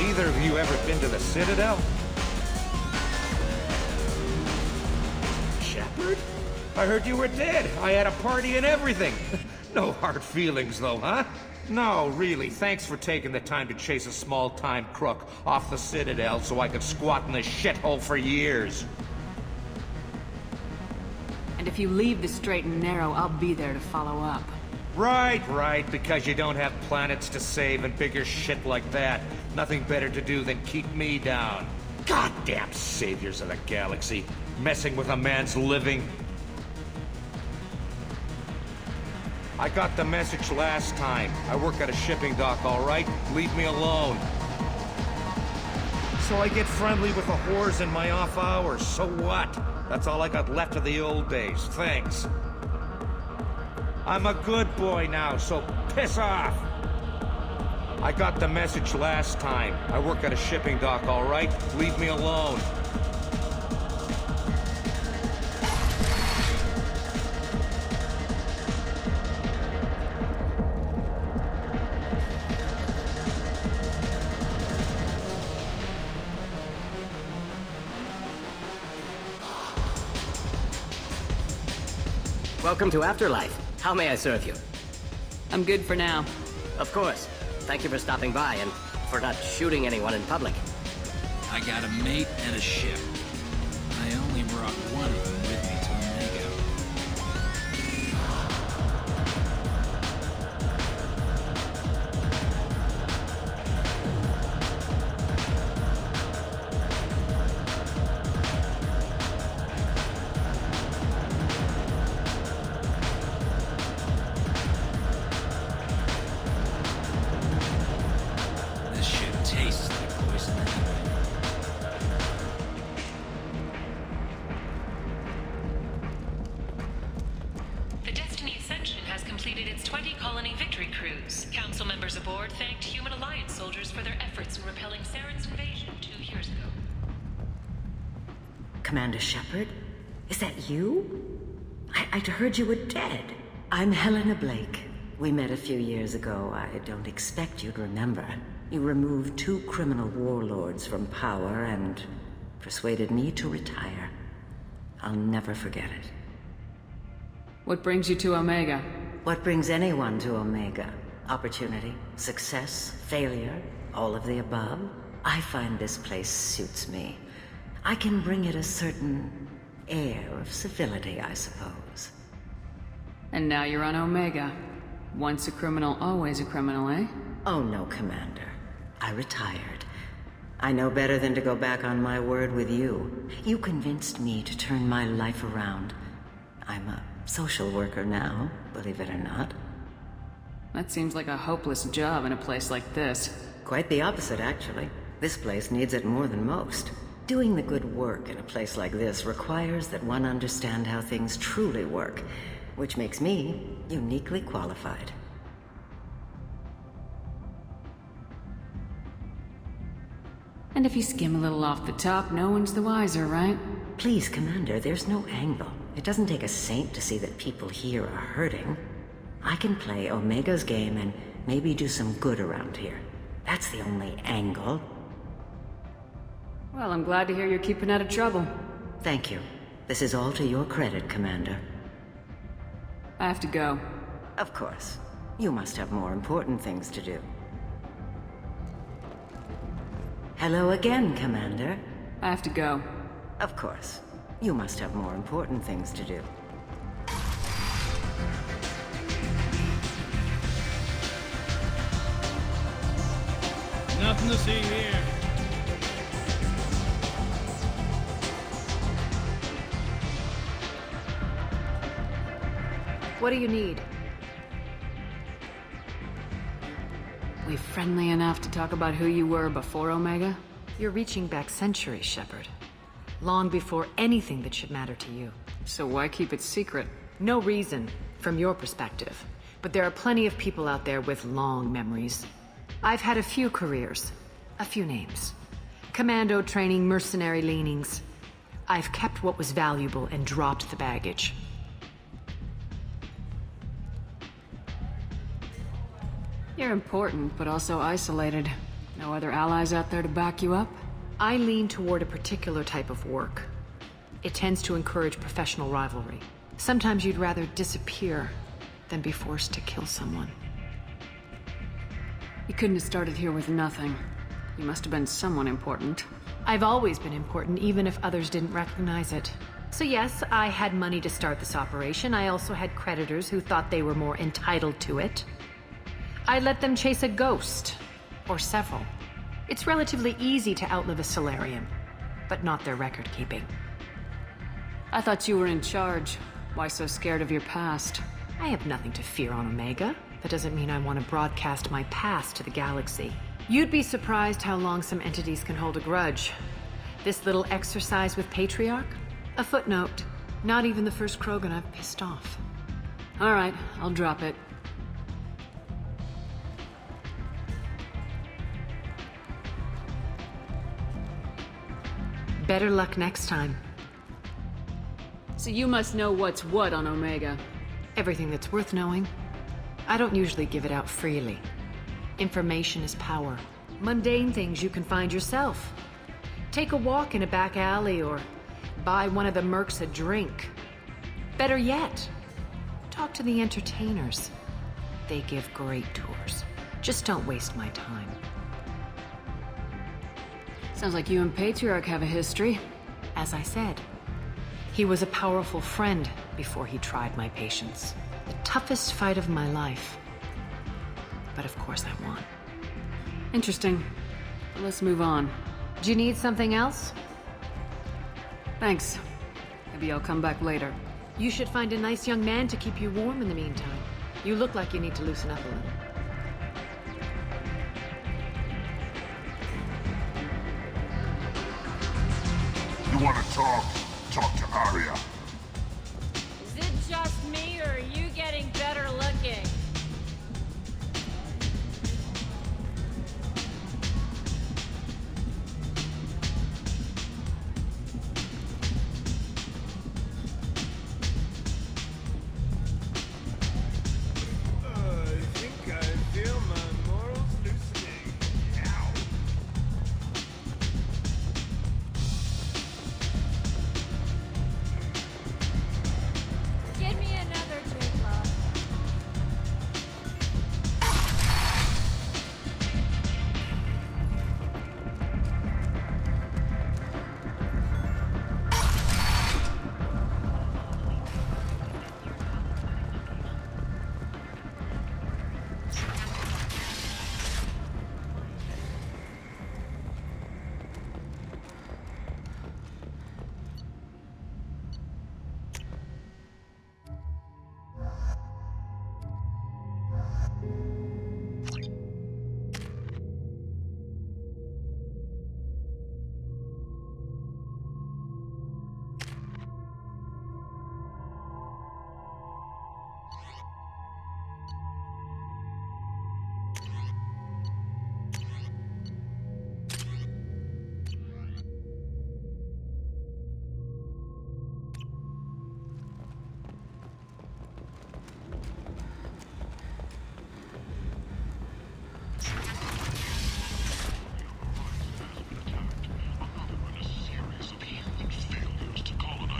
either of you ever been to the Citadel? Shepard? I heard you were dead. I had a party and everything. No hard feelings, though, huh? No, really, thanks for taking the time to chase a small-time crook off the Citadel so I could squat in this shithole for years. And if you leave the straight and narrow, I'll be there to follow up. Right, because you don't have planets to save and bigger shit like that. Nothing better to do than keep me down. Goddamn saviors of the galaxy, messing with a man's living. I got the message last time. I work at a shipping dock, all right? Leave me alone. So I get friendly with the whores in my off hours. So what? That's all I got left of the old days. Thanks. I'm a good boy now, so piss off! I got the message last time. I work at a shipping dock, all right? Leave me alone. Welcome to Afterlife. How may I serve you? I'm good for now. Of course. Thank you for stopping by and for not shooting anyone in public. I got a mate and a ship. I only brought one of them with me to Omega. This shit tastes like poison anyway. The Destiny Ascension has completed its 20-colony victory cruise. Council members aboard thanked Human Alliance soldiers for their efforts in repelling Saren's invasion 2 years ago. Commander Shepard? Is that you? I'd heard you were dead. I'm Helena Blake. We met a few years ago. I don't expect you'd remember. You removed 2 criminal warlords from power and persuaded me to retire. I'll never forget it. What brings you to Omega? What brings anyone to Omega? Opportunity, success, failure, all of the above? I find this place suits me. I can bring it a certain air of civility, I suppose. And now you're on Omega. Once a criminal, always a criminal, eh? Oh no, Commander. I retired. I know better than to go back on my word with you. You convinced me to turn my life around. I'm a social worker now, believe it or not. That seems like a hopeless job in a place like this. Quite the opposite, actually. This place needs it more than most. Doing the good work in a place like this requires that one understand how things truly work, which makes me uniquely qualified. And if you skim a little off the top, no one's the wiser, right? Please, Commander, there's no angle. It doesn't take a saint to see that people here are hurting. I can play Omega's game and maybe do some good around here. That's the only angle. Well, I'm glad to hear you're keeping out of trouble. Thank you. This is all to your credit, Commander. I have to go. Of course. You must have more important things to do. Hello again, Commander. I have to go. Of course. You must have more important things to do. Nothing to see here. What do you need? We friendly enough to talk about who you were before Omega? You're reaching back centuries, Shepard. Long before anything that should matter to you. So why keep it secret? No reason, from your perspective. But there are plenty of people out there with long memories. I've had a few careers, a few names. Commando training, mercenary leanings. I've kept what was valuable and dropped the baggage. You're important, but also isolated. No other allies out there to back you up? I lean toward a particular type of work. It tends to encourage professional rivalry. Sometimes you'd rather disappear than be forced to kill someone. You couldn't have started here with nothing. You must have been someone important. I've always been important, even if others didn't recognize it. So yes, I had money to start this operation. I also had creditors who thought they were more entitled to it. I let them chase a ghost, or several. It's relatively easy to outlive a Solarian, but not their record-keeping. I thought you were in charge. Why so scared of your past? I have nothing to fear on Omega. That doesn't mean I want to broadcast my past to the galaxy. You'd be surprised how long some entities can hold a grudge. This little exercise with Patriarch? A footnote. Not even the first Krogan I've pissed off. All right, I'll drop it. Better luck next time. So you must know what's what on Omega. Everything that's worth knowing. I don't usually give it out freely. Information is power. Mundane things you can find yourself. Take a walk in a back alley or buy one of the mercs a drink. Better yet, talk to the entertainers. They give great tours. Just don't waste my time. Sounds like you and Patriarch have a history. As I said, he was a powerful friend before he tried my patience. The toughest fight of my life. But of course I won. Interesting. Let's move on. Do you need something else? Thanks. Maybe I'll come back later. You should find a nice young man to keep you warm in the meantime. You look like you need to loosen up a little. You want to talk? Talk to Arya. Is it just me, or are you getting better looking? Give me another drink, love.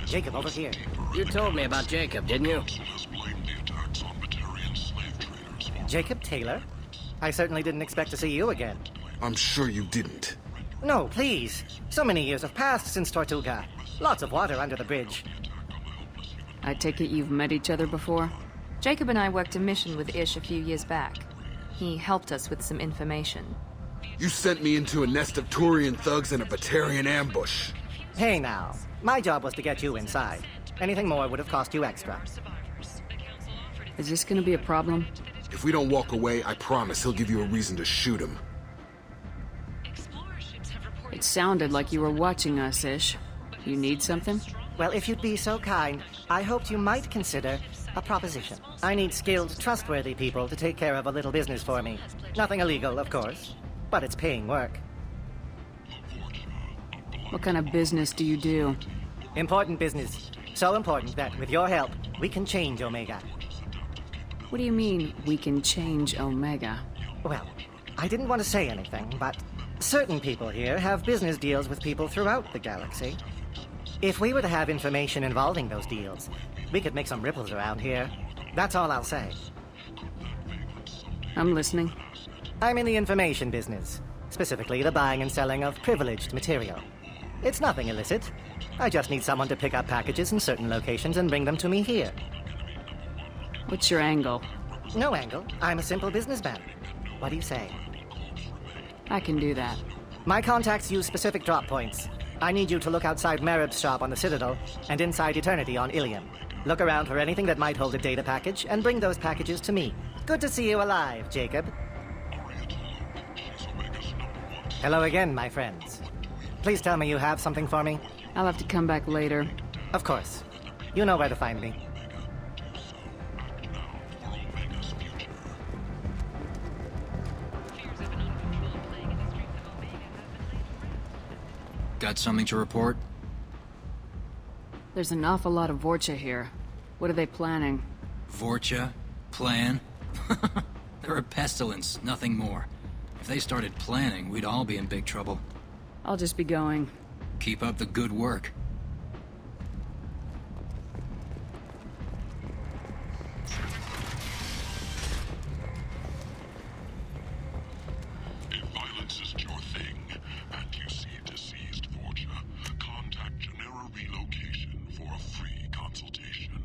Jacob, over here. You told me about Jacob, didn't you? Jacob Taylor? I certainly didn't expect to see you again. I'm sure you didn't. No, please. So many years have passed since Tortuga. Lots of water under the bridge. I take it you've met each other before? Jacob and I worked a mission with Ish a few years back. He helped us with some information. You sent me into a nest of Turian thugs and a Batarian ambush. Hey now, my job was to get you inside. Anything more would have cost you extra. Is this gonna be a problem? If we don't walk away, I promise he'll give you a reason to shoot him. It sounded like you were watching us, Ish. You need something? Well, if you'd be so kind, I hoped you might consider a proposition. I need skilled, trustworthy people to take care of a little business for me. Nothing illegal, of course, but it's paying work. What kind of business do you do? Important business. So important that, with your help, we can change Omega. What do you mean, we can change Omega? Well, I didn't want to say anything, but Certain people here have business deals with people throughout the galaxy. If we were to have information involving those deals, we could make some ripples around here. That's all I'll say. I'm listening. I'm in the information business, specifically the buying and selling of privileged material. It's nothing illicit. I just need someone to pick up packages in certain locations and bring them to me here. What's your angle? No angle. I'm a simple businessman. What do you say? I can do that. My contacts use specific drop points. I need you to look outside Marib's shop on the Citadel and inside Eternity on Ilium. Look around for anything that might hold a data package and bring those packages to me. Good to see you alive, Jacob. Hello again, my friends. Please tell me you have something for me. I'll have to come back later. Of course. You know where to find me. Got something to report? There's an awful lot of Vorcha here. What are they planning? Vorcha? Plan? They're a pestilence, nothing more. If they started planning, we'd all be in big trouble. I'll just be going. Keep up the good work. If violence isn't your thing, and you see deceased Vorcha, contact Genera Relocation for a free consultation.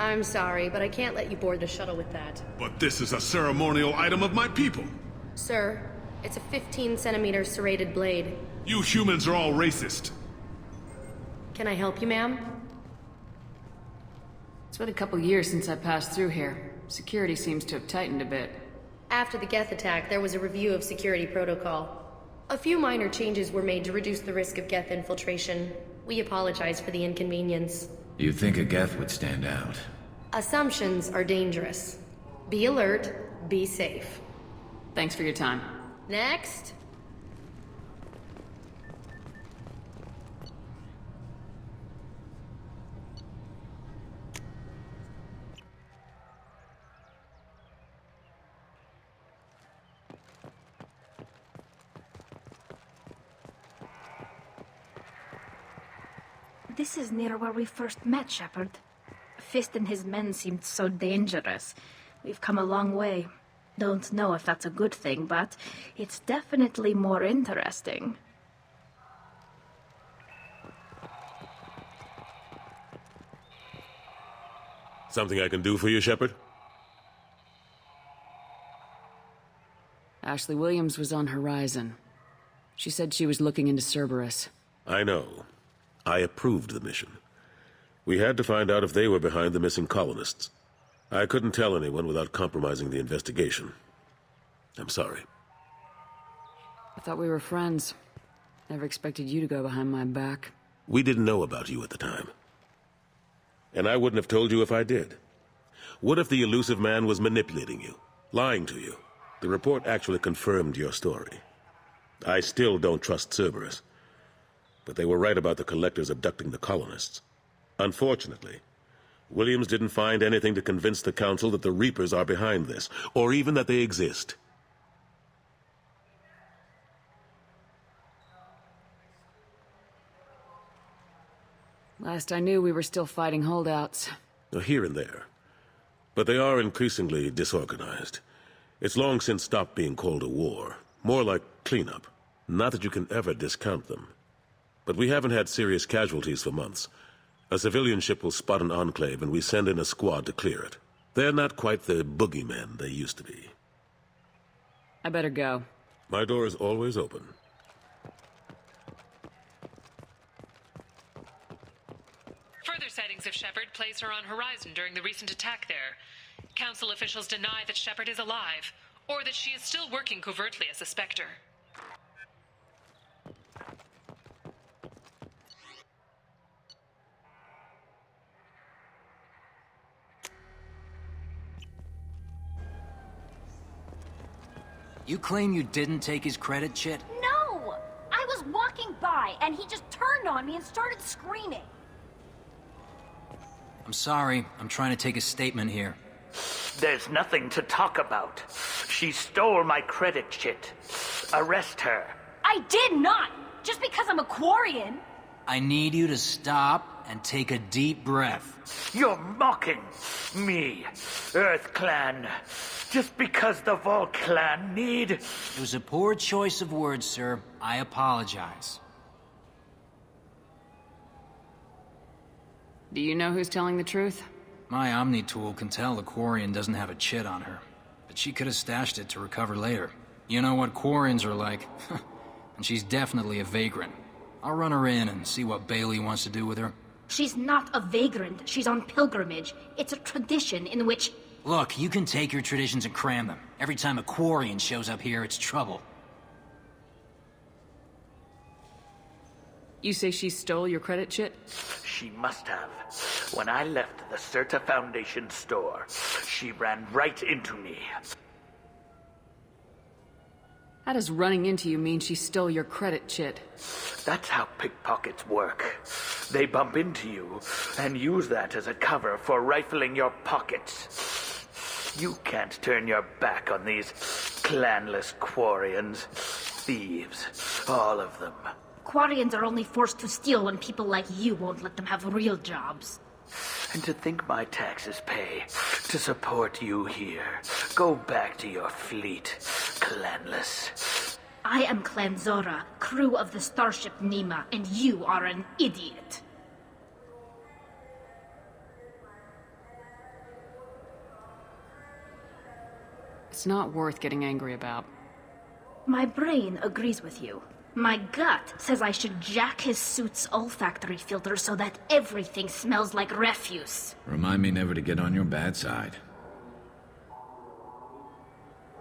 I'm sorry, but I can't let you board the shuttle with that. But this is a ceremonial item of my people. Sir, it's a 15-centimeter serrated blade. You humans are all racist. Can I help you, ma'am? It's been a couple years since I passed through here. Security seems to have tightened a bit. After the Geth attack, there was a review of security protocol. A few minor changes were made to reduce the risk of Geth infiltration. We apologize for the inconvenience. You'd think a Geth would stand out. Assumptions are dangerous. Be alert, be safe. Thanks for your time. Next. This is near where we first met, Shepard. Fist and his men seemed so dangerous. We've come a long way. Don't know if that's a good thing, but it's definitely more interesting. Something I can do for you, Shepard? Ashley Williams was on Horizon. She said she was looking into Cerberus. I know. I approved the mission. We had to find out if they were behind the missing colonists. I couldn't tell anyone without compromising the investigation. I'm sorry. I thought we were friends. Never expected you to go behind my back. We didn't know about you at the time. And I wouldn't have told you if I did. What if the elusive man was manipulating you, lying to you? The report actually confirmed your story. I still don't trust Cerberus. But they were right about the collectors abducting the colonists. Unfortunately, Williams didn't find anything to convince the Council that the Reapers are behind this, or even that they exist. Last I knew, we were still fighting holdouts. Here and there. But they are increasingly disorganized. It's long since stopped being called a war. More like cleanup. Not that you can ever discount them. But we haven't had serious casualties for months. A civilian ship will spot an enclave and we send in a squad to clear it. They're not quite the boogeymen they used to be. I better go. My door is always open. Further sightings of Shepard place her on Horizon during the recent attack there. Council officials deny that Shepard is alive, or that she is still working covertly as a Spectre. You claim you didn't take his credit, Chit? No! I was walking by, and he just turned on me and started screaming. I'm sorry. I'm trying to take a statement here. There's nothing to talk about. She stole my credit, Chit. Arrest her. I did not! Just because I'm a Quarian! I need you to stop and take a deep breath. You're mocking me, Earth Clan. Just because the Vol Clan need... It was a poor choice of words, sir. I apologize. Do you know who's telling the truth? My Omni tool can tell the Quarian doesn't have a chit on her. But she could have stashed it to recover later. You know what Quarians are like. And she's definitely a vagrant. I'll run her in and see what Bailey wants to do with her. She's not a vagrant. She's on pilgrimage. It's a tradition in which... Look, you can take your traditions and cram them. Every time a Quarian shows up here, it's trouble. You say she stole your credit, Chit? She must have. When I left the Certa Foundation store, she ran right into me. How does running into you mean she stole your credit, Chit? That's how pickpockets work. They bump into you and use that as a cover for rifling your pockets. You can't turn your back on these clanless Quarians. Thieves, all of them. Quarians are only forced to steal when people like you won't let them have real jobs. And to think my taxes pay to support you here. Go back to your fleet, clanless. I am Clan Zora, crew of the starship Nima, and you are an idiot. It's not worth getting angry about. My brain agrees with you. My gut says I should jack his suit's olfactory filter so that everything smells like refuse. Remind me never to get on your bad side.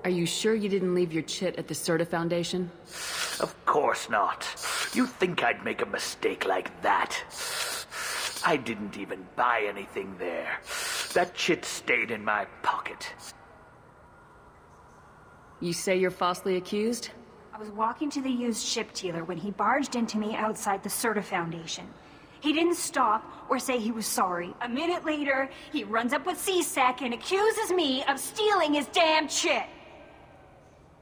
Are you sure you didn't leave your chit at the Serta Foundation? Of course not. You think I'd make a mistake like that? I didn't even buy anything there. That chit stayed in my pocket. You say you're falsely accused? I was walking to the used ship dealer when he barged into me outside the Serta Foundation. He didn't stop or say he was sorry. A minute later, he runs up with C-Sec and accuses me of stealing his damn chit.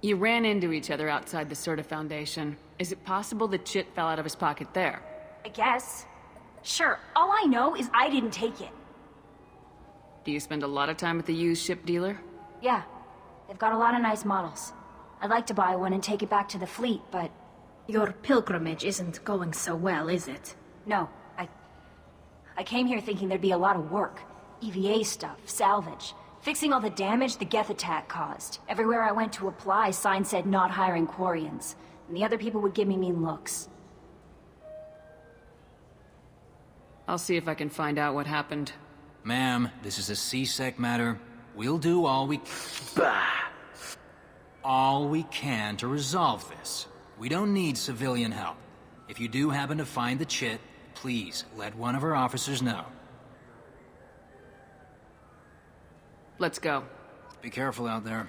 You ran into each other outside the Serta Foundation. Is it possible the chit fell out of his pocket there? I guess. Sure, all I know is I didn't take it. Do you spend a lot of time at the used ship dealer? Yeah, they've got a lot of nice models. I'd like to buy one and take it back to the fleet, but... Your pilgrimage isn't going so well, is it? No, I came here thinking there'd be a lot of work. EVA stuff, salvage, fixing all the damage the Geth attack caused. Everywhere I went to apply, signs said not hiring Quarians, and the other people would give me mean looks. I'll see if I can find out what happened. Ma'am, this is a C-Sec matter. We'll do all we can to resolve this. We don't need civilian help. If you do happen to find the chit, please let one of our officers know. Let's go. Be careful out there.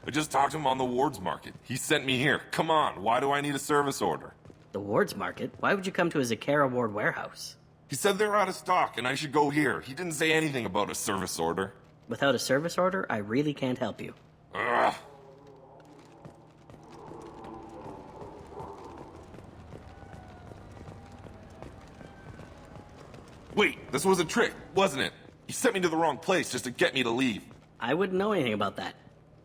I just talked to him on the Wards Market. He sent me here. Come on, why do I need a service order? The Wards Market? Why would you come to a Zakera Ward warehouse? He said they're out of stock and I should go here. He didn't say anything about a service order. Without a service order, I really can't help you. Ugh. Wait, this was a trick, wasn't it? He sent me to the wrong place just to get me to leave. I wouldn't know anything about that.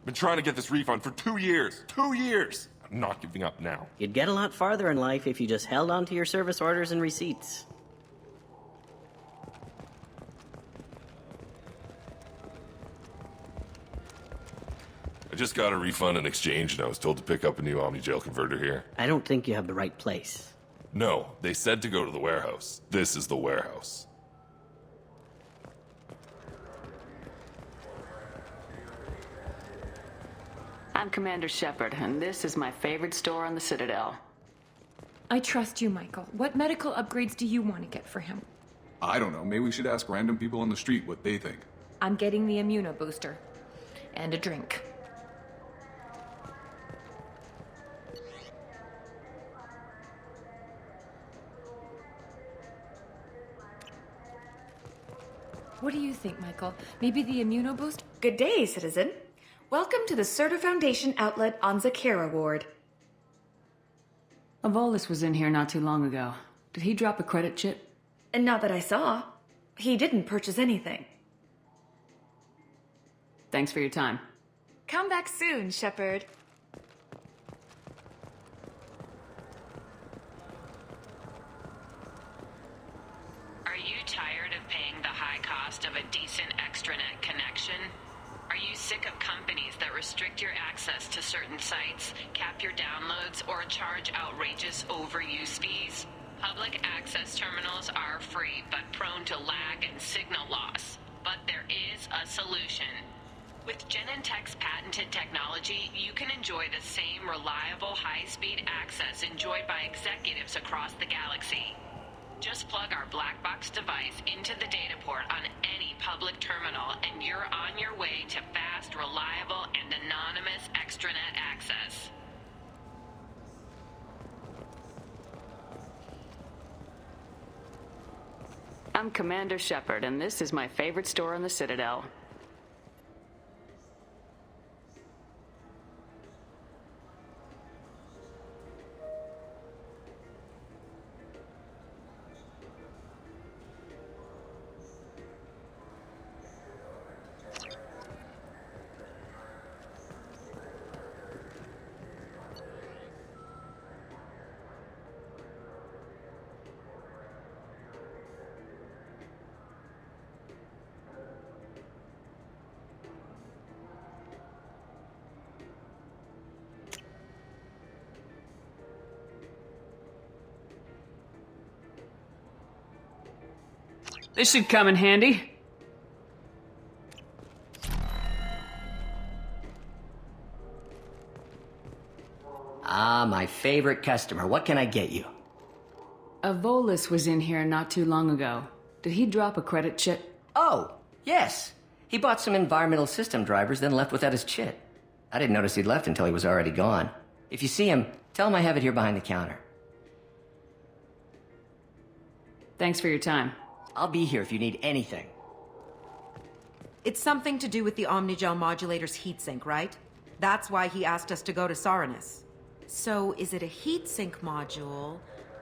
Been trying to get this refund for 2 years. 2 years! I'm not giving up now. You'd get a lot farther in life if you just held on to your service orders and receipts. I just got a refund in exchange and I was told to pick up a new Omni-Gel converter here. I don't think you have the right place. No, they said to go to the warehouse. This is the warehouse. I'm Commander Shepard, and this is my favorite store on the Citadel. I trust you, Michael. What medical upgrades do you want to get for him? I don't know. Maybe we should ask random people on the street what they think. I'm getting the immuno booster. And a drink. What do you think, Michael? Maybe the immuno boost? Good day, citizen. Welcome to the Serta Foundation outlet on Zakera Ward. Avolis was in here not too long ago. Did he drop a credit chip? And not that I saw. He didn't purchase anything. Thanks for your time. Come back soon, Shepard. Are you tired of paying the high cost of a decent extranet connection? Are you sick of companies that restrict your access to certain sites, cap your downloads, or charge outrageous overuse fees? Public access terminals are free, but prone to lag and signal loss. But there is a solution. With Genentech's patented technology, you can enjoy the same reliable high-speed access enjoyed by executives across the galaxy. Just plug our black box device into the data port on any public terminal and you're on your way to fast, reliable, and anonymous extranet access. I'm Commander Shepard, and this is my favorite store on the Citadel. This should come in handy. Ah, my favorite customer. What can I get you? A Volus was in here not too long ago. Did he drop a credit chit? Oh, yes. He bought some environmental system drivers, then left without his chit. I didn't notice he'd left until he was already gone. If you see him, tell him I have it here behind the counter. Thanks for your time. I'll be here if you need anything. It's something to do with the Omnigel modulator's heatsink, right? That's why he asked us to go to Saranus. So, is it a heatsink module,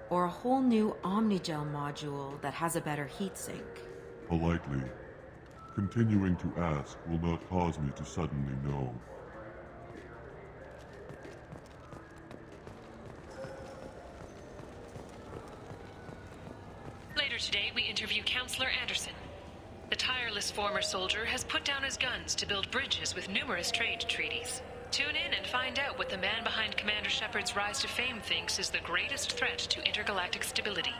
or a whole new Omnigel module that has a better heatsink? Politely. Continuing to ask will not cause me to suddenly know. Later today, we interview Counselor Anderson. The tireless former soldier has put down his guns to build bridges with numerous trade treaties. Tune in and find out what the man behind Commander Shepard's rise to fame thinks is the greatest threat to intergalactic stability.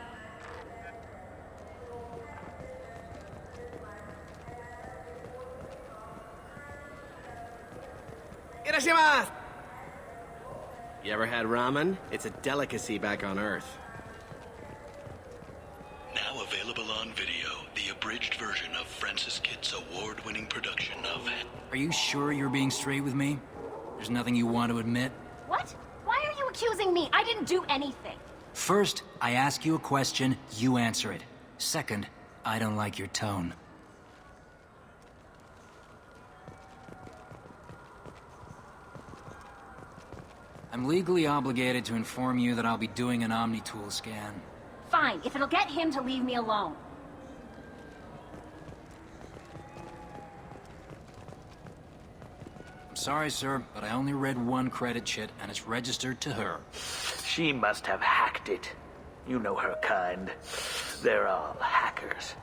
You ever had ramen? It's a delicacy back on Earth. Now available on video, the abridged version of Francis Kitt's award-winning production of... Are you sure you're being straight with me? There's nothing you want to admit? What? Why are you accusing me? I didn't do anything. First, I ask you a question, you answer it. Second, I don't like your tone. I'm legally obligated to inform you that I'll be doing an Omnitool scan. Fine, if it'll get him to leave me alone. I'm sorry, sir, but I only read one credit chit, and it's registered to her. She must have hacked it. You know her kind. They're all hackers.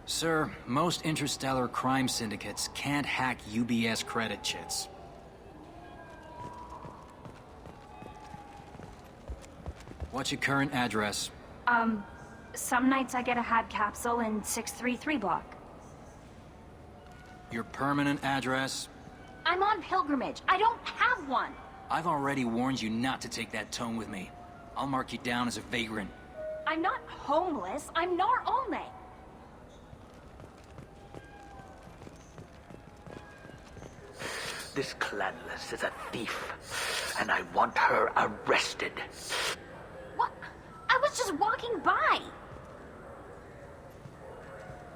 Sir, most interstellar crime syndicates can't hack UBS credit chits. What's your current address? Some nights I get a HAD capsule in 633 block. Your permanent address? I'm on pilgrimage. I don't have one. I've already warned you not to take that tone with me. I'll mark you down as a vagrant. I'm not homeless. I'm Nar Olme. This Clanless is a thief, and I want her arrested. What? I was just walking by.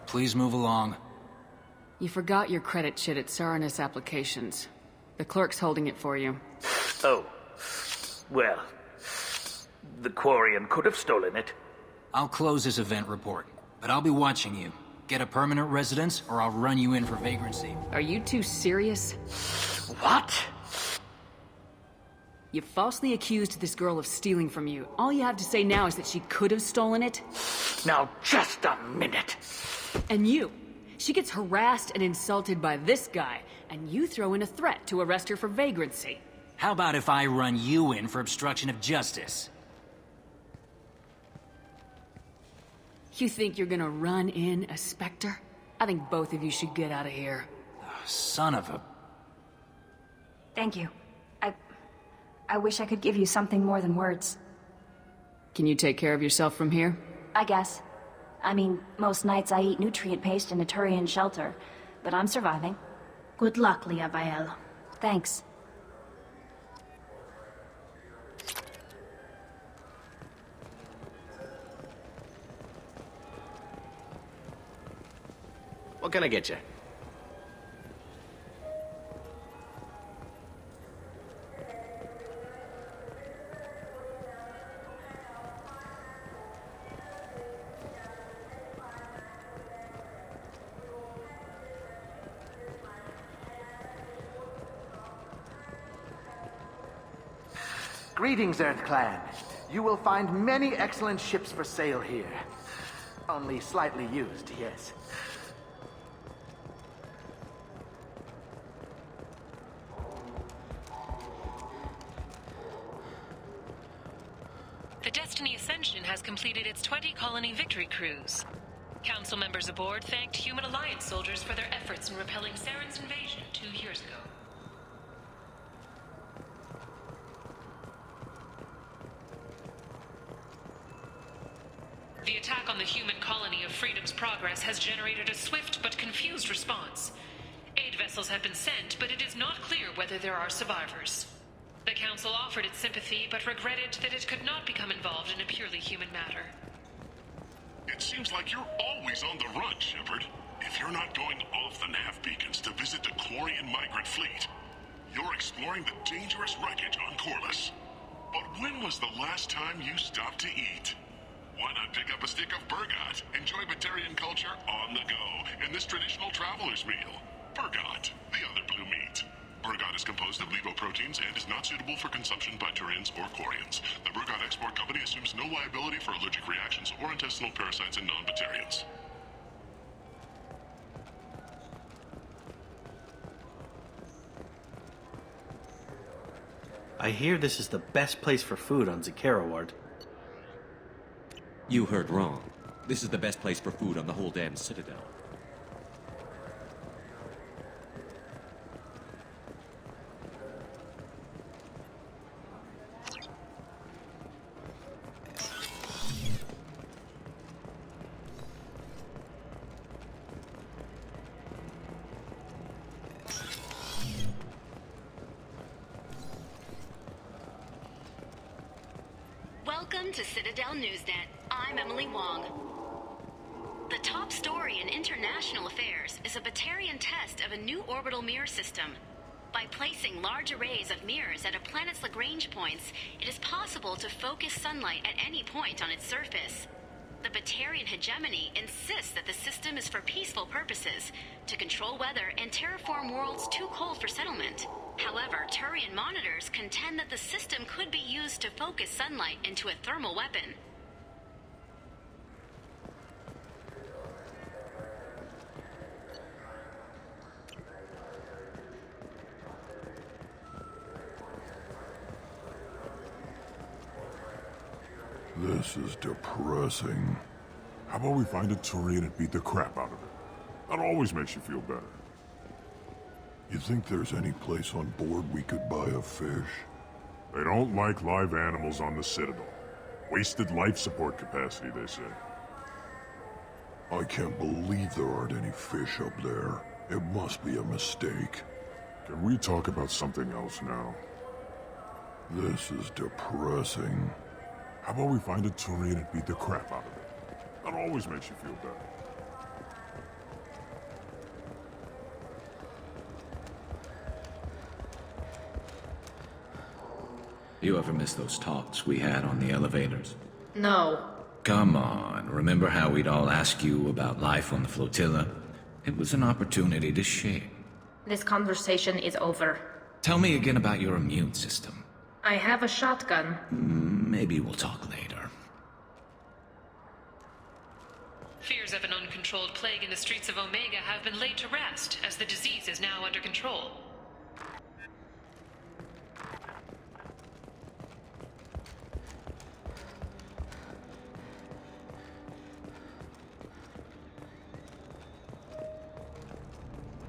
Please move along. You forgot your credit chit at Saranus Applications. The clerk's holding it for you. Oh. Well, the Quarian could have stolen it. I'll close this event report, but I'll be watching you. Get a permanent residence, or I'll run you in for vagrancy. Are you two serious? What? You falsely accused this girl of stealing from you. All you have to say now is that she could have stolen it? Now, just a minute. And you. She gets harassed and insulted by this guy, and you throw in a threat to arrest her for vagrancy. How about if I run you in for obstruction of justice? You think you're gonna run in a Spectre? I think both of you should get out of here. Son of a... Thank you. I wish I could give you something more than words. Can you take care of yourself from here? I guess. I mean, most nights I eat nutrient paste in a Turian shelter, but I'm surviving. Good luck, Liavael. Thanks. What can I get you? Greetings, Earth Clan. You will find many excellent ships for sale here. Only slightly used, yes. The Destiny Ascension has completed its 20-colony victory cruise. Council members aboard thanked Human Alliance soldiers for their efforts in repelling Saren's invasion 2 years ago. The attack on the human colony of Freedom's Progress has generated a swift but confused response. Aid vessels have been sent, but it is not clear whether there are survivors. The Council offered its sympathy, but regretted that it could not become involved in a purely human matter. It seems like you're always on the run, Shepard. If you're not going off the nav beacons to visit the Quarian migrant fleet, you're exploring the dangerous wreckage on Corliss. But when was the last time you stopped to eat? Why not pick up a stick of Burgot? Enjoy Batarian culture on the go in this traditional traveler's meal. Burgot, the other blue meat. Burgot is composed of levoproteins and is not suitable for consumption by Turians or Quarians. The Burgot Export Company assumes no liability for allergic reactions or intestinal parasites in non-Batarians. I hear this is the best place for food on Zakera Ward. You heard wrong. This is the best place for food on the whole damn Citadel. Welcome to Citadel Newsnet. I'm Emily Wong. The top story in international affairs is a Batarian test of a new orbital mirror system. By placing large arrays of mirrors at a planet's Lagrange points, it is possible to focus sunlight at any point on its surface. The Batarian hegemony insists that the system is for peaceful purposes, to control weather and terraform worlds too cold for settlement. However, Turian monitors contend that the system could be used to focus sunlight into a thermal weapon. This is depressing. How about we find a Turian and beat the crap out of it? That always makes you feel better. You think there's any place on board we could buy a fish? They don't like live animals on the Citadel. Wasted life support capacity, they say. I can't believe there aren't any fish up there. It must be a mistake. Can we talk about something else now? This is depressing. How about we find a Turian and beat the crap out of it? That always makes you feel better. You ever miss those talks we had on the elevators? No. Come on, remember how we'd all ask you about life on the flotilla? It was an opportunity to share. This conversation is over. Tell me again about your immune system. I have a shotgun. Maybe we'll talk later. Fears of an uncontrolled plague in the streets of Omega have been laid to rest, as the disease is now under control.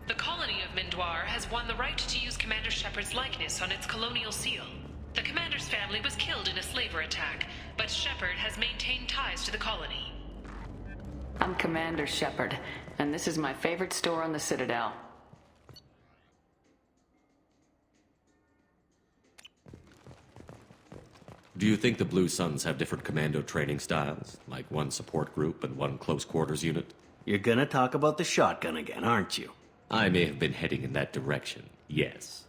The colony of Mindoir has won the right to use Commander Shepard's likeness on its colonial seal. The commander's family was killed in a slaver attack, but Shepard has maintained ties to the colony. I'm Commander Shepard, and this is my favorite store on the Citadel. Do you think the Blue Suns have different commando training styles? Like one support group and one close quarters unit? You're gonna talk about the shotgun again, aren't you? I may have been heading in that direction, yes.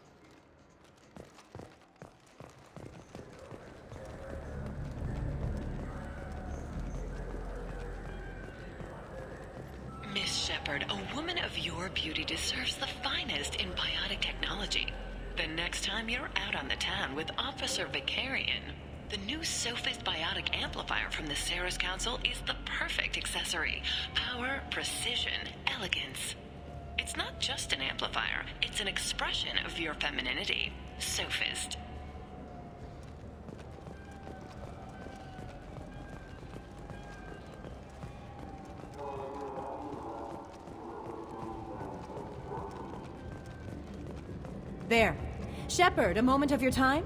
Miss Shepard, a woman of your beauty deserves the finest in biotic technology. The next time you're out on the town with Officer Vicarian, the new Sophist biotic amplifier from the Ceres Council is the perfect accessory. Power, precision, elegance. It's not just an amplifier, it's an expression of your femininity. Sophist. There. Shepard, a moment of your time?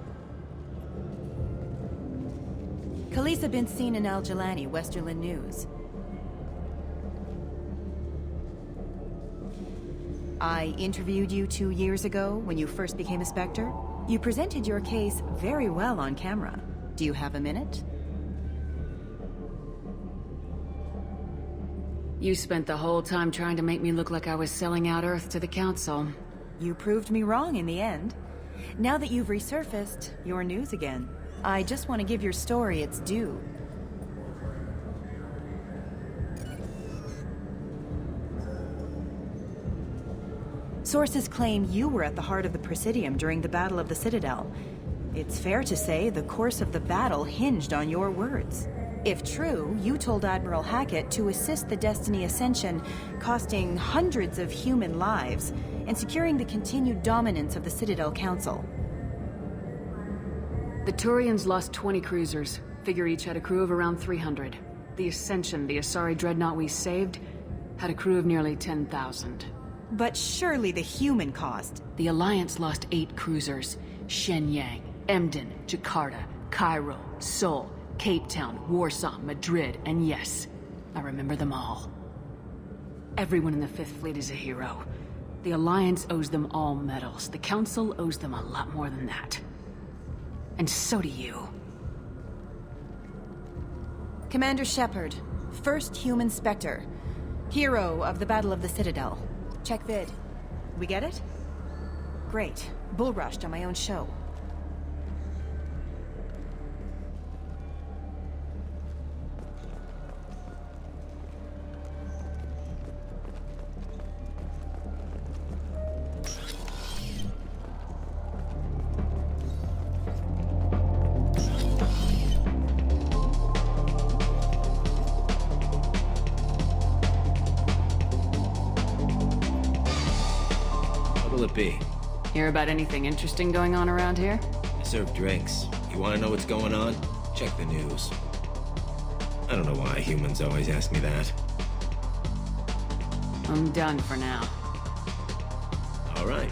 Khaleesa bint Sinan al-Jalani, Westerland News. I interviewed you 2 years ago when you first became a Spectre. You presented your case very well on camera. Do you have a minute? You spent the whole time trying to make me look like I was selling out Earth to the Council. You proved me wrong in the end. Now that you've resurfaced, you're news again. I just want to give your story its due. Sources claim you were at the heart of the Presidium during the Battle of the Citadel. It's fair to say the course of the battle hinged on your words. If true, you told Admiral Hackett to assist the Destiny Ascension, costing hundreds of human lives, and securing the continued dominance of the Citadel Council. The Turians lost 20 cruisers. Figure each had a crew of around 300. The Ascension, the Asari dreadnought we saved, had a crew of nearly 10,000. But surely the human cost. The Alliance lost 8 cruisers. Shenyang, Emden, Jakarta, Cairo, Seoul, Cape Town, Warsaw, Madrid, and yes, I remember them all. Everyone in the Fifth Fleet is a hero. The Alliance owes them all medals. The Council owes them a lot more than that. And so do you. Commander Shepard, first human Spectre. Hero of the Battle of the Citadel. Check vid. We get it? Great. Bull rushed on my own show. What'll it be? Hear about anything interesting going on around here? I serve drinks. You want to know what's going on? Check the news. I don't know why humans always ask me that. I'm done for now. All right.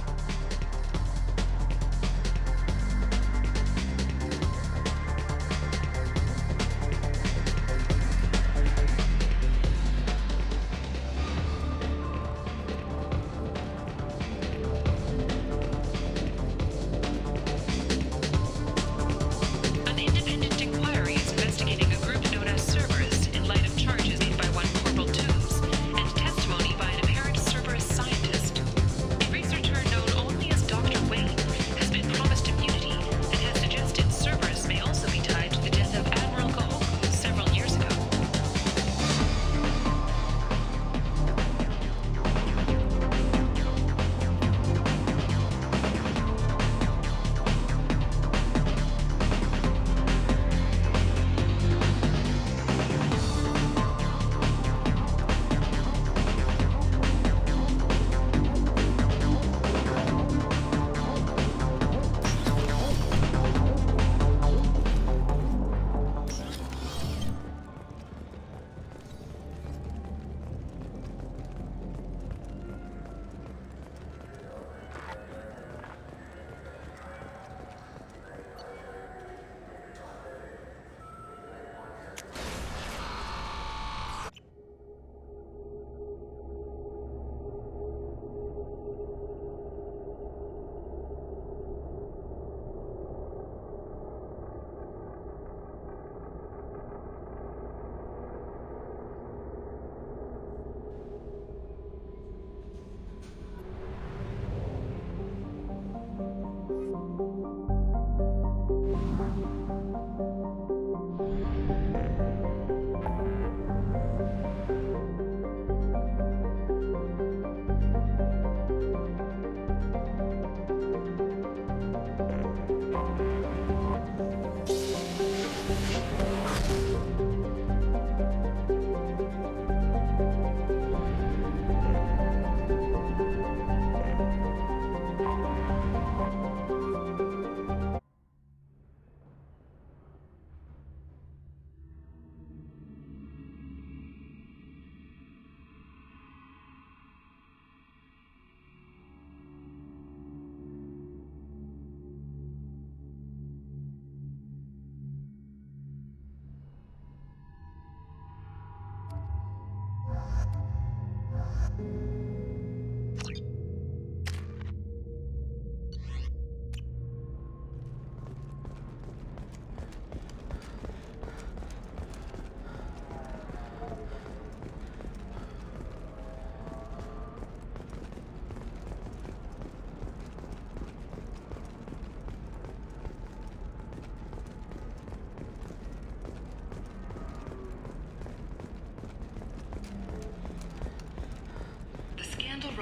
Researcher known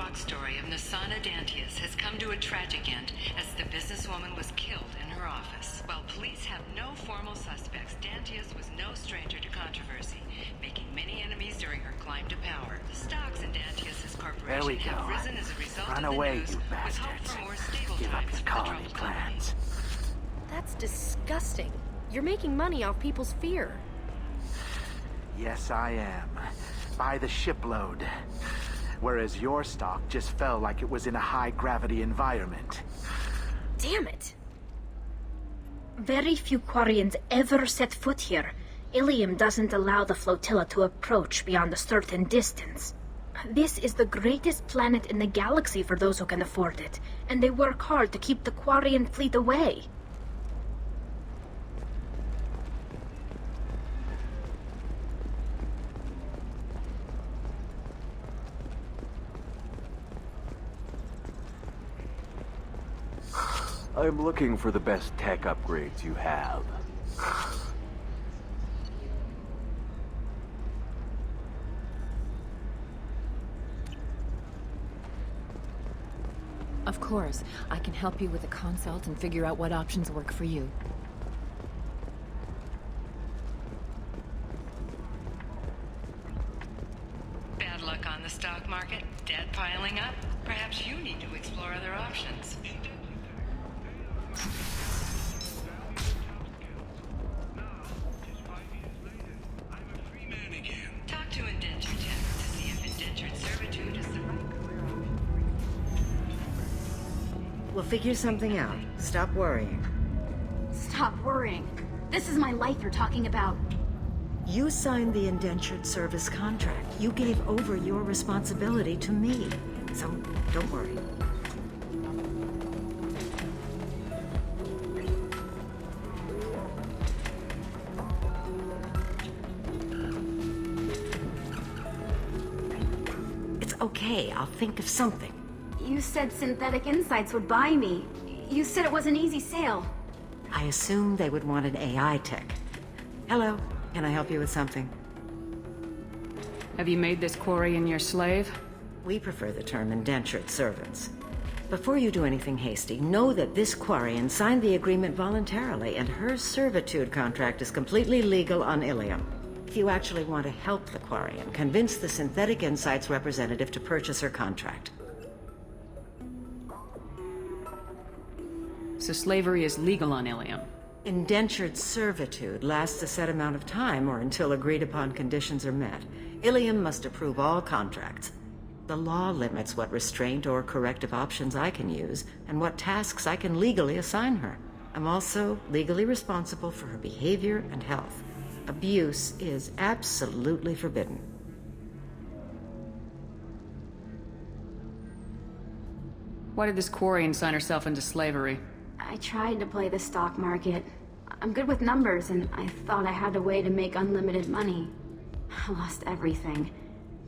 fraud story of Nasana Dantius has come to a tragic end as the businesswoman was killed in her office. While police have no formal suspects, Dantius was no stranger to controversy, making many enemies during her climb to power. The stocks in Dantius's There we corporation go. have risen as a result Run of the away, news, you with hope bastards. for more stable Give up times your for the colony troubled company. plans. That's disgusting. You're making money off people's fear. Yes, I am. By the shipload. Whereas your stock just fell like it was in a high-gravity environment. Damn it. Very few Quarians ever set foot here. Ilium doesn't allow the flotilla to approach beyond a certain distance. This is the greatest planet in the galaxy for those who can afford it, and they work hard to keep the Quarian fleet away. I'm looking for the best tech upgrades you have. Of course, I can help you with a consult and figure out what options work for you. Bad luck on the stock market? Debt piling up? Perhaps you need to explore other options. Talk to Indenture Tech to see if indentured servitude is the right We'll figure something out. Stop worrying. Stop worrying. This is my life you're talking about. You signed the indentured service contract. You gave over your responsibility to me. So, don't worry. It's okay. I'll think of something. You said Synthetic Insights would buy me. You said it was an easy sale. I assumed they would want an AI tech. Hello. Can I help you with something? Have you made this Quarian your slave? We prefer the term indentured servants. Before you do anything hasty, know that this Quarian signed the agreement voluntarily, and her servitude contract is completely legal on Ilium. If you actually want to help the Quarian, convince the Synthetic Insights representative to purchase her contract. So slavery is legal on Ilium? Indentured servitude lasts a set amount of time or until agreed-upon conditions are met. Ilium must approve all contracts. The law limits what restraint or corrective options I can use and what tasks I can legally assign her. I'm also legally responsible for her behavior and health. Abuse is absolutely forbidden. Why did this Quarian sign herself into slavery? I tried to play the stock market. I'm good with numbers, and I thought I had a way to make unlimited money. I lost everything.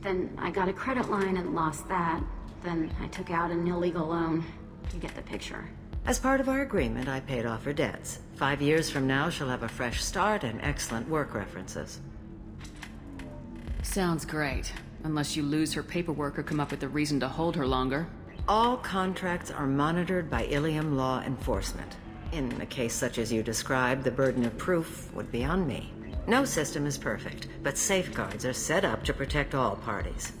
Then I got a credit line and lost that. Then I took out an illegal loan. You get the picture. As part of our agreement, I paid off her debts. 5 years from now, she'll have a fresh start and excellent work references. Sounds great. Unless you lose her paperwork or come up with a reason to hold her longer. All contracts are monitored by Ilium law enforcement. In a case such as you described, the burden of proof would be on me. No system is perfect, but safeguards are set up to protect all parties.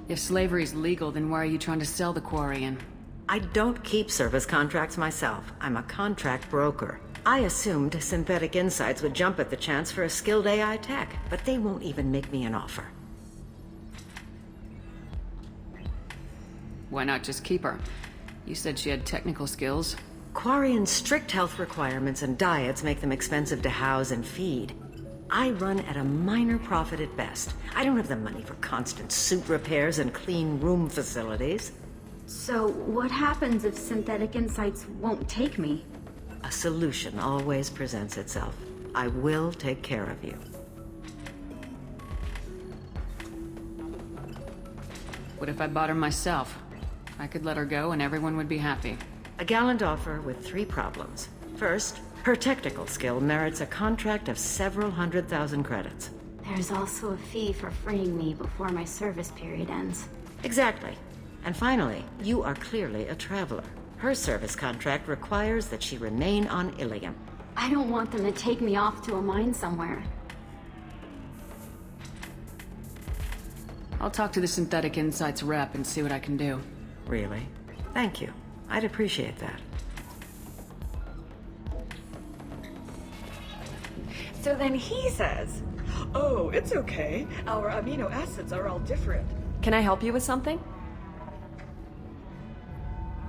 If slavery's legal, then why are you trying to sell the Quarian? I don't keep service contracts myself. I'm a contract broker. I assumed Synthetic Insights would jump at the chance for a skilled AI tech, but they won't even make me an offer. Why not just keep her? You said she had technical skills. Quarian's strict health requirements and diets make them expensive to house and feed. I run at a minor profit at best. I don't have the money for constant suit repairs and clean room facilities. So, what happens if Synthetic Insights won't take me? A solution always presents itself. I will take care of you. What if I bought her myself? I could let her go and everyone would be happy. A gallant offer with 3 problems. First, her technical skill merits a contract of several 100,000 credits. There's also a fee for freeing me before my service period ends. Exactly. And finally, you are clearly a traveler. Her service contract requires that she remain on Ilium. I don't want them to take me off to a mine somewhere. I'll talk to the Synthetic Insights rep and see what I can do. Really? Thank you. I'd appreciate that. So then he says, "Oh, it's okay. Our amino acids are all different." Can I help you with something?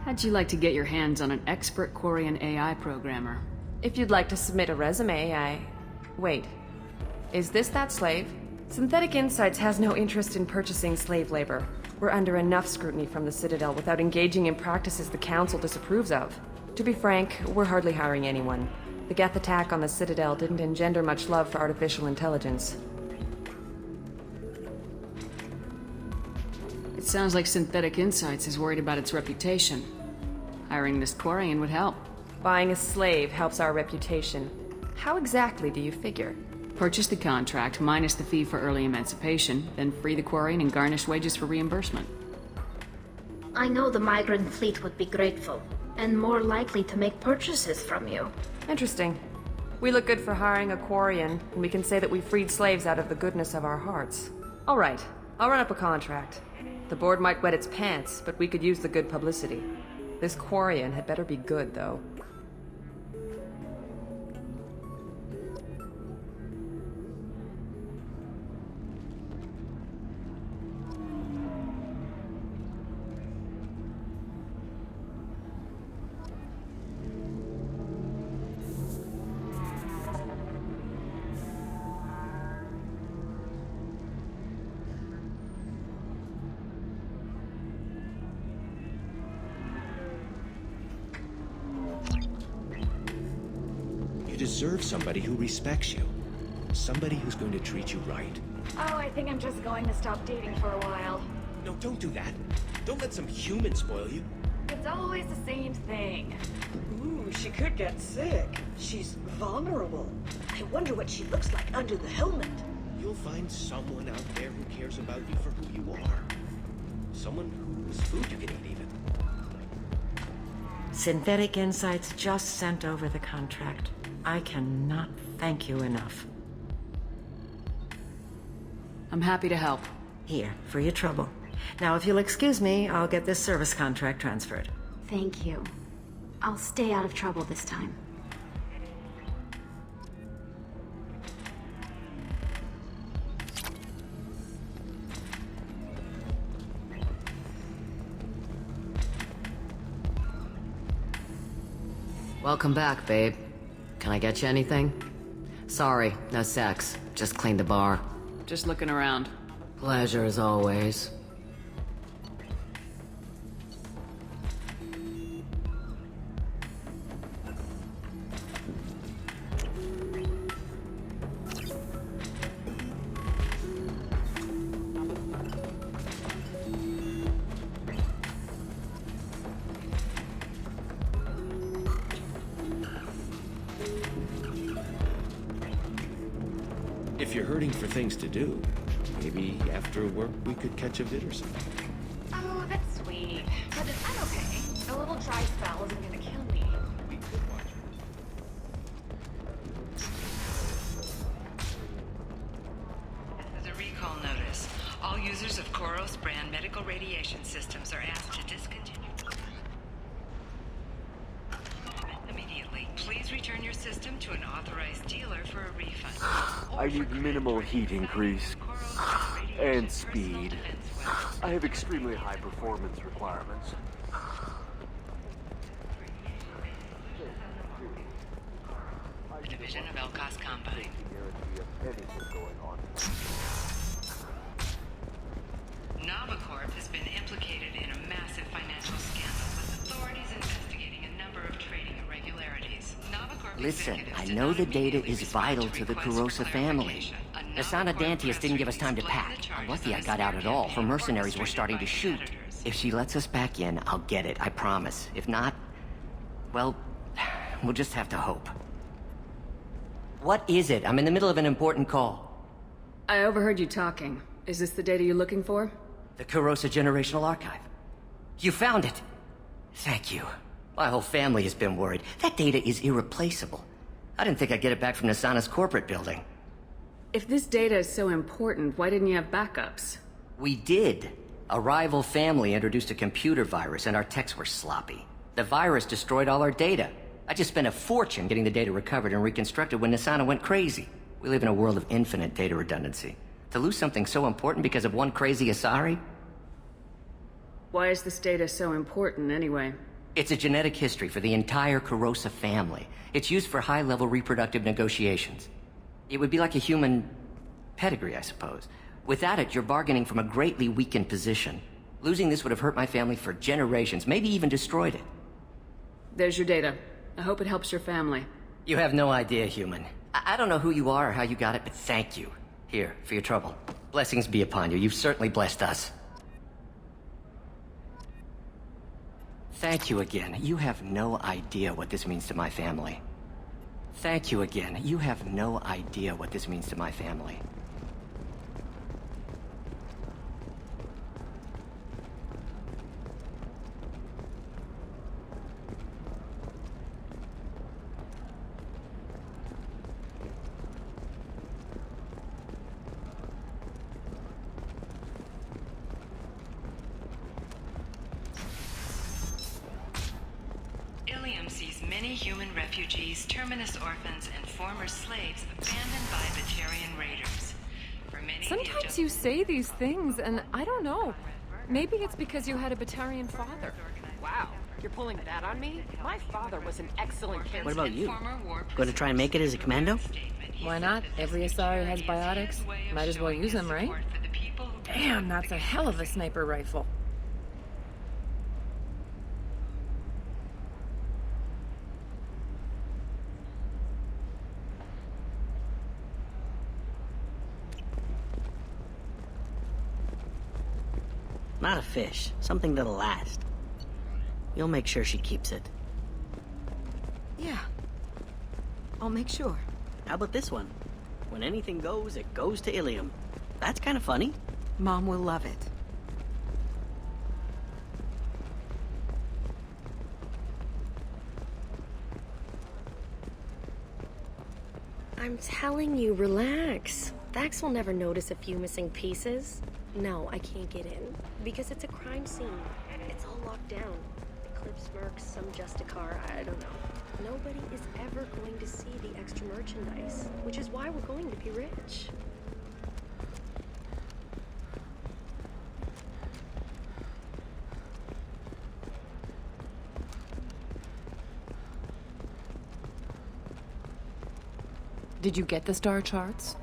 How'd you like to get your hands on an expert Quarian AI programmer? If you'd like to submit a resume, Wait. Is this that slave? Synthetic Insights has no interest in purchasing slave labor. We're under enough scrutiny from the Citadel without engaging in practices the Council disapproves of. To be frank, we're hardly hiring anyone. The Geth attack on the Citadel didn't engender much love for artificial intelligence. It sounds like Synthetic Insights is worried about its reputation. Hiring this Quarian would help. Buying a slave helps our reputation. How exactly do you figure? Purchase the contract, minus the fee for early emancipation, then free the Quarian and garnish wages for reimbursement. I know the migrant fleet would be grateful, and more likely to make purchases from you. Interesting. We look good for hiring a Quarian, and we can say that we freed slaves out of the goodness of our hearts. All right, I'll run up a contract. The board might wet its pants, but we could use the good publicity. This Quarian had better be good, though. You deserve somebody who respects you. Somebody who's going to treat you right. Oh, I think I'm just going to stop dating for a while. No, don't do that. Don't let some human spoil you. It's always the same thing. Ooh, she could get sick. She's vulnerable. I wonder what she looks like under the helmet. You'll find someone out there who cares about you for who you are. Someone whose food you can eat, even. Synthetic Insights just sent over the contract. I cannot thank you enough. I'm happy to help. Here, for your trouble. Now, if you'll excuse me, I'll get this service contract transferred. Thank you. I'll stay out of trouble this time. Welcome back, babe. Can I get you anything? Sorry, no sex. Just cleaned the bar. Just looking around. Pleasure as always. If you're hurting for things to do, maybe after work we could catch a vid or something. Oh, that's sweet. But I'm okay. A little dry spell isn't gonna kill me. We could watch. As a recall notice, all users of Koros brand medical radiation systems are asked to discontinue immediately. Please return your system to an authorized dealer for a refund. I need minimal heat increase and speed. I have extremely high performance requirements. Division of Elcos Combine. Novacorp has been implicated in a massive financial scandal, with authorities investigating a number of trading irregularities. Novacorp Listen, I know the data is vital to the Kurosa family. Asana Dantius didn't give us time to pack. I'm lucky I got out at all. Her mercenaries were starting to shoot. If she lets us back in, I'll get it, I promise. If not, well, we'll just have to hope. What is it? I'm in the middle of an important call. I overheard you talking. Is this the data you're looking for? The Kurosa Generational Archive. You found it! Thank you. My whole family has been worried. That data is irreplaceable. I didn't think I'd get it back from Nasana's corporate building. If this data is so important, why didn't you have backups? We did. A rival family introduced a computer virus and our techs were sloppy. The virus destroyed all our data. I just spent a fortune getting the data recovered and reconstructed when Nasana went crazy. We live in a world of infinite data redundancy. To lose something so important because of one crazy Asari? Why is this data so important, anyway? It's a genetic history for the entire Kurosa family. It's used for high-level reproductive negotiations. It would be like a human pedigree, I suppose. Without it, you're bargaining from a greatly weakened position. Losing this would have hurt my family for generations, maybe even destroyed it. There's your data. I hope it helps your family. You have no idea, human. I don't know who you are or how you got it, but thank you. Here, for your trouble. Blessings be upon you. You've certainly blessed us. Thank you again. You have no idea what this means to my family. Thank you again. You have no idea what this means to my family. Ilium sees many human refugees, terminus orphans, and former slaves abandoned by Batarian raiders. For many, Sometimes you say these things, and I don't know. Maybe it's because you had a Batarian father. Wow, you're pulling that on me? My father was an excellent kid. What about you? Going to try and make it as a commando? Why not? Every Asari has biotics. Might as well use them, right? Damn, that's a hell of a sniper rifle. Not a fish. Something that'll last. You'll make sure she keeps it. Yeah. I'll make sure. How about this one? When anything goes, it goes to Ilium. That's kind of funny. Mom will love it. I'm telling you, relax. Vax will never notice a few missing pieces. No, I can't get in. Because it's a crime scene. It's all locked down. Eclipse Mercs, some Justicar, I don't know. Nobody is ever going to see the extra merchandise, which is why we're going to be rich. Did you get the star charts?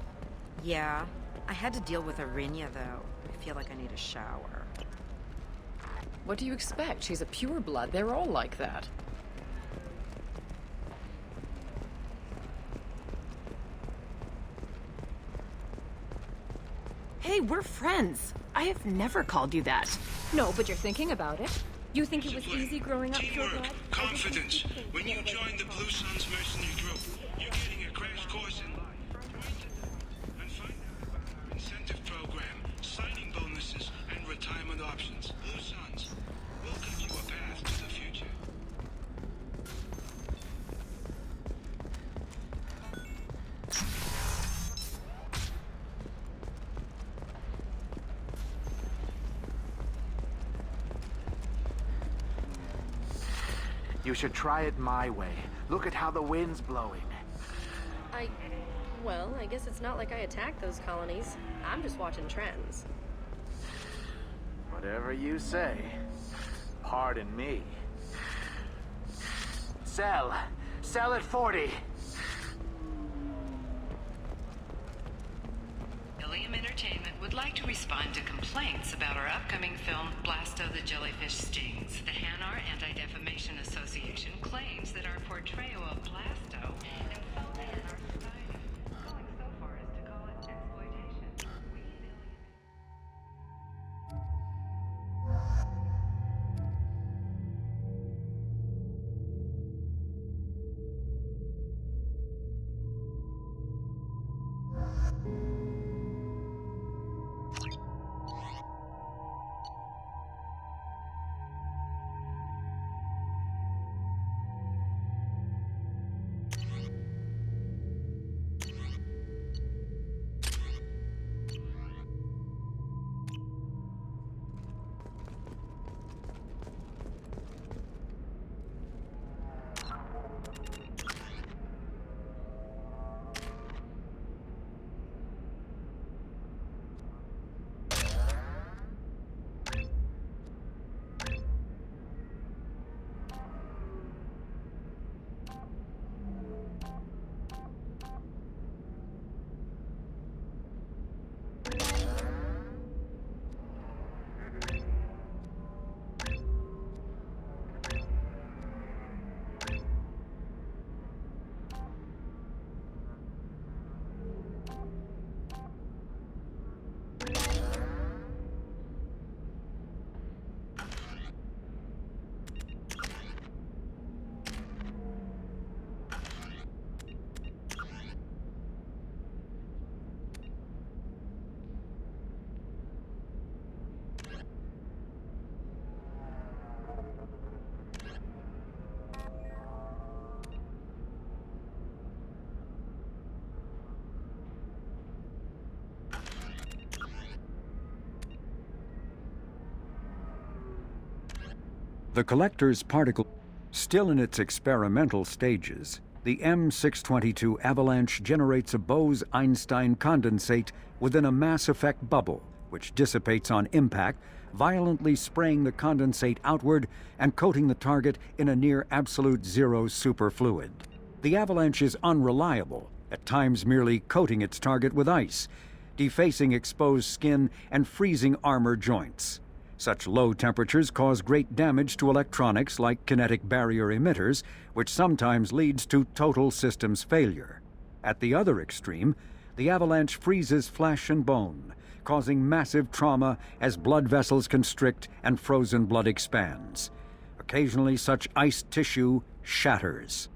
Yeah. I had to deal with Arinya, though. I feel like I need a shower. What do you expect? She's a pureblood. They're all like that. Hey, we're friends. I have never called you that. No, but you're thinking about it. You think it was easy growing up pureblood? Confidence. When you join the Blue Suns mercenary group, you're getting a crash course in and find out about our incentive program, signing bonuses, and retirement options. Blue Suns will give you a path to the future. You should try it my way. Look at how the wind's blowing. Well, I guess it's not like I attacked those colonies. I'm just watching trends. Whatever you say. Pardon me. Sell. Sell at 40. Ilium Entertainment would like to respond to complaints about our upcoming film, Blasto the Jellyfish Stings. The Hanar Anti-Defamation Association claims that our portrayal of Blasto insulted in our society, going so far as to call it exploitation. The collector's particle... Still in its experimental stages, the M622 Avalanche generates a Bose-Einstein condensate within a mass effect bubble, which dissipates on impact, violently spraying the condensate outward and coating the target in a near absolute zero superfluid. The Avalanche is unreliable, at times merely coating its target with ice, defacing exposed skin and freezing armor joints. Such low temperatures cause great damage to electronics like kinetic barrier emitters, which sometimes leads to total systems failure. At the other extreme, the Avalanche freezes flesh and bone, causing massive trauma as blood vessels constrict and frozen blood expands. Occasionally, such iced tissue shatters.